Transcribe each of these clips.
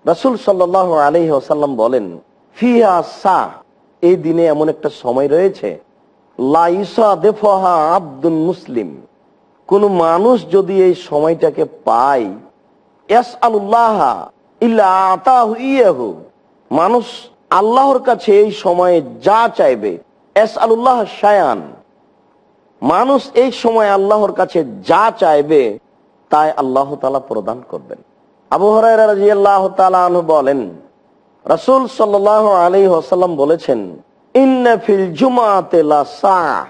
রাসূল সাল্লাল্লাহু আলাইহি ওয়াসাল্লাম বলেন, ফিহা সা, এই দিনে এমন একটা সময় রয়েছে, লা ইউসাদিফুহা আবদুন মুসলিম, কোন মানুষ যদি এই সময়টাকে পায়, ইয়াসআলুল্লাহ ইল্লা আতাহু ইয়াহু, মানুষ আল্লাহর কাছে এই সময়ে যা চাইবে, ইয়াসআলুল্লাহ শায়ান, মানুষ এই সময় আল্লাহর কাছে যা চাইবে তাই আল্লাহ তাআলা প্রদান করবেন। আবু হুরায়রা রাদিয়াল্লাহু তাআলা আনহু বলেন, রাসূল সাল্লাল্লাহু আলাইহি ওয়াসাল্লাম বলেছেন, ইন্না ফিল জুমআতি লা সাআহ,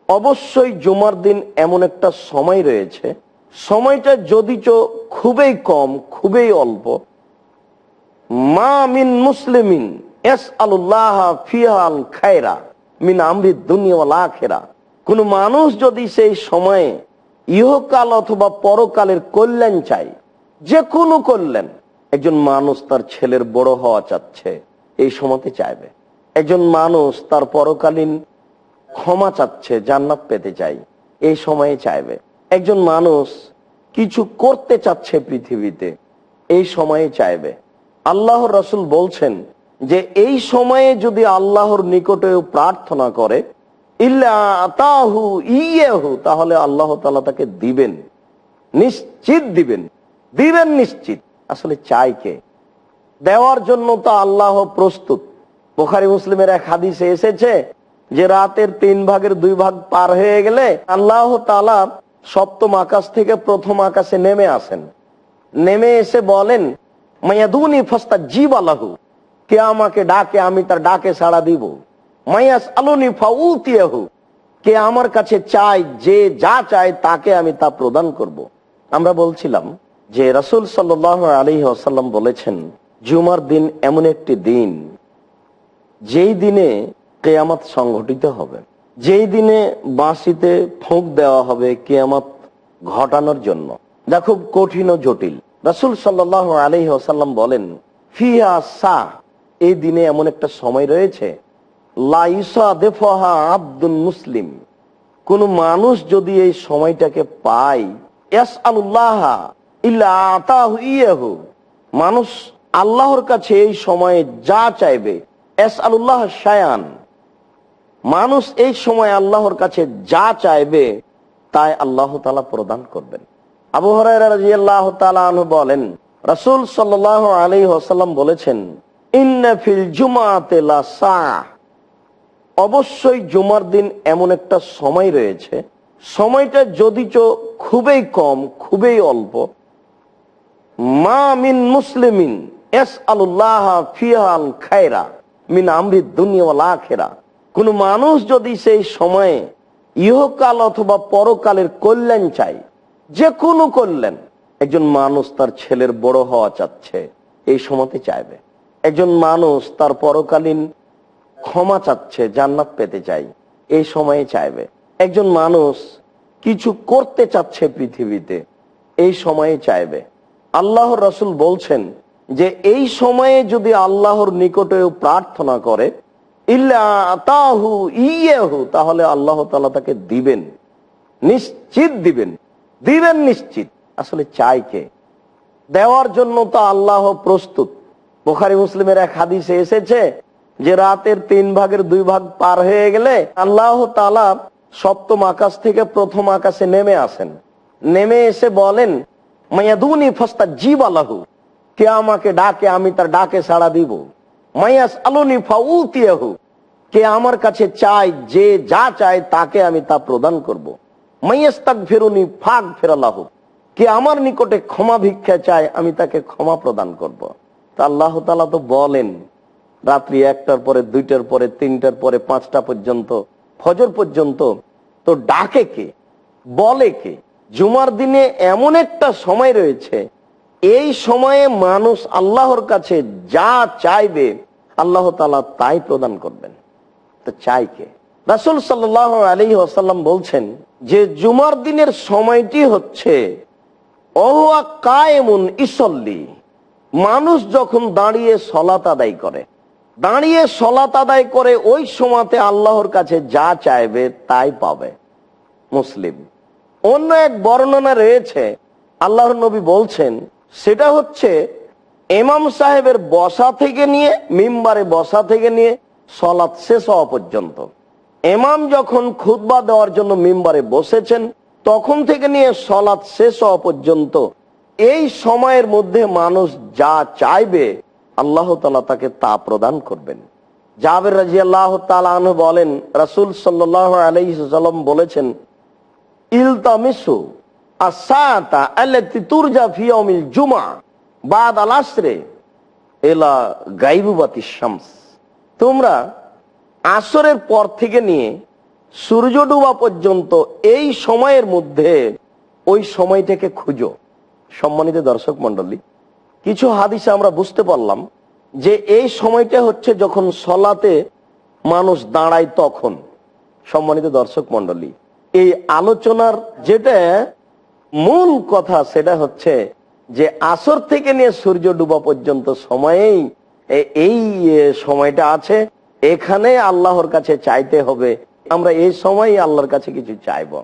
অবশ্যই জুমার দিন এমন একটা সময় রয়েছে, সময়টা যদিচ খুবই কম, খুবই অল্প, মা মিন মুসলিমিন ইয়াসআলুল্লাহ ফিহাল খায়রা মিন আমরিদ দুনিয়া ওয়াল আখিরা, কোন মানুষ যদি সেই সময়ে ইহকাল অথবা পরকালের কল্যাণ চায়, যে কোনো কল্যাণ, একজন মানুষ তার ছেলের বড় হওয়া চাচ্ছে, এই সময়তে চাইবে। একজন মানুষ তার পরকালীন ক্ষমা চাচ্ছে, জান্নাত পেতে চাই, এই সময়ে চাইবে। একজন মানুষ কিছু করতে চাচ্ছে পৃথিবীতে, এই সময়ে চাইবে। আল্লাহর রাসূল বলছেন যে এই সময়ে যদি আল্লাহর নিকটে প্রার্থনা করে, ইল্লা আতাহু ইয়াহু, তাহলে আল্লাহ তাআলা তাকে দিবেন, নিশ্চিত দিবেন, দিবেন নিশ্চিত। আসলে চাই কে? দেওয়ার জন্য তো আল্লাহ প্রস্তুত। বুখারী মুসলিমের এক হাদিসে এসেছে যে রাতের 3 ভাগের 2 ভাগ পার হয়ে গেলে আল্লাহ তাআলা সপ্তম আকাশ থেকে প্রথম আকাশে নেমে আসেন, নেমে এসে বলেন, মায়াদুনি ফাস্তাজিব লাহু, কে আমাকে ডাকে আমি তার ডাকে সাড়া দিব, মায়াস আলুনি ফাউতিয়াহু, কে আমার কাছে চায়, যে যা চায় তাকে আমি তা প্রদান করব। আমরা বলছিলাম যে রাসূল সাল্লাল্লাহু আলাইহি ওয়াসাল্লাম বলেছেন, জুমার দিন এমন একটি দিন যেই দিনে কিয়ামত সংঘটিত হবে, যেই দিনে বাঁশিতে ফুঁক দেওয়া হবে কিয়ামত ঘটানোর জন্য, যা খুব কঠিন ও জটিল। রাসূল সাল্লাল্লাহু আলাইহি ওয়াসাল্লাম বলেন, ফিহা সা, এই দিনে এমন একটা সময় রয়েছে, লা ইউসাদিফুহা আবদুন মুসলিম, কোন মানুষ যদি এই সময়টাকে পায়, ইয়াসআলুল্লাহ ইল্লা আতাহু ইয়াহু, মানুষ আল্লাহর কাছে এই সময়ে যা চাইবে, ইয়াসআলুল্লাহ শায়ান, মানুষ এই সময় আল্লাহর কাছে যা চাইবে তাই আল্লাহ তাআলা প্রদান করবেন। আবু হুরায়রা রাদিয়াল্লাহু তাআলা আনহু বলেন, রাসূল সাল্লাল্লাহু আলাইহি ওয়াসাল্লাম বলেছেন, ইন্না ফিল জুমআতি লা সাআহ, অবশ্যই জুমার দিন এমন একটা সময় রয়েছে, সময়টা যদিচ খুবই কম, খুবই অল্প, মা মিন মুসলিমিন ইয়াসআলুল্লাহ ফিহাল খায়রা মিন আমরিদ দুনিয়া ওয়াল আখিরা, কোন মানুষ যদি সেই সময়ে ইহকাল অথবা পরকালের কল্যাণ চায়, যে কোনো কল্যাণ, একজন মানুষ তার ছেলের বড় হওয়া চাচ্ছে, এই সময়তে চাইবে। একজন মানুষ তার পরকালীন ক্ষমা চাচ্ছে, জান্নাত পেতে চাই, এই সময়ে চাইবে। একজন মানুষ কিছু করতে চাচ্ছে পৃথিবীতে, এই সময়ে চাইবে। আল্লাহর রাসূল বলছেন যে এই সময়ে যদি আল্লাহর নিকটে প্রার্থনা করে, ইল্লা আতাহু ইয়াহু, তাহলে আল্লাহ তাআলা তাকে দিবেন, নিশ্চিত দিবেন, দিবেন নিশ্চিত। আসলে চাই কে? দেওয়ার জন্য তো আল্লাহ প্রস্তুত। বুখারী মুসলিমের এক হাদিসে এসেছে যে রাতের 3 ভাগের 2 ভাগ পার হয়ে গেলে আল্লাহ তাআলা সপ্তম আকাশ থেকে প্রথম আকাশে নেমে আসেন, নেমে এসে বলেন, মায়াদুনি ফাস্তাজিব লাহু, কে আমাকে ডাকে আমি তার ডাকে সাড়া দিব, মায়াস আলুনি ফাউতিয়াহু, কে আমার কাছে চায়, যে যা চায় তাকে আমি তা প্রদান করব, মায়াস্তাগফিরুনি ফাগফির লাহু, কে আমার নিকটে ক্ষমা ভিক্ষা চায় আমি তাকে ক্ষমা প্রদান করব। তা আল্লাহ তাআলা তো বলেন রাত্রি 1টার পরে, 2টার পরে, 3টার পরে, 5টা পর্যন্ত, ফজর পর্যন্ত, তো ডাকে কে, বলে কে? জুমার দিনে এমন একটা সময় রয়েছে, এই সময়ে মানুষ আল্লাহর কাছে যা চাইবে আল্লাহ তাআলা তাই প্রদান করবেন। তো চাই কে? রাসূল সাল্লাল্লাহু আলাইহি ওয়াসাল্লাম বলছেন যে জুমার দিনের সময়টি হচ্ছে ওয়া কায়েমুন ইসল্লি, মানুষ যখন দাঁড়িয়ে সালাত আদায় করে, দাঁড়িয়ে সালাত আদায় করে, ওই সময়তে আল্লাহর কাছে যা চাইবে তাই পাবে। মুসলিম। অন্য এক বর্ণনা রয়েছে, আল্লাহর নবী বলছেন সেটা হচ্ছে ইমাম সাহেবের বসা থেকে নিয়ে, মিম্বারে বসা থেকে নিয়ে সালাত শেষ হওয়া পর্যন্ত। ইমাম যখন খুতবা দেওয়ার জন্য মিম্বারে বসেছেন তখন থেকে নিয়ে সালাত শেষ হওয়া পর্যন্ত এই সময়ের মধ্যে মানুষ যা চাইবে আল্লাহ তাআলা তাকে তা প্রদান করবেন। জাবের রাদিয়াল্লাহু তাআলা আনহু বলেন, রাসূল সাল্লাল্লাহু আলাইহি ওয়াসাল্লাম বলেছেন, ইলতামিসু আস-সাআতা আল্লাতী তুরজা ফি ইয়াউমিল জুমআ বাদ আল-আসরে ইলা গায়বুবাতিশ শামস। তোমরা আসরের পর থেকে নিয়ে সূর্য ডোবা পর্যন্ত এই সময়ের মধ্যে ওই সময়টাকে খুঁজো। সম্মানিত দর্শক মণ্ডলী, কিছু হাদিসে আমরা বুঝতে পারলাম যে এই সময়টা হচ্ছে যখন সলাতে মানুষ দাঁড়ায় তখন। সম্মানিত দর্শক মণ্ডলী, এই আলোচনার যেটা মূল কথা সেটা হচ্ছে যে আসর থেকে নিয়ে সূর্য ডুবা পর্যন্ত সময়েই এই সময়টা আছে, এখানে আল্লাহর কাছে চাইতে হবে। আমরা এই সময় আল্লাহর কাছে কিছু চাইবো।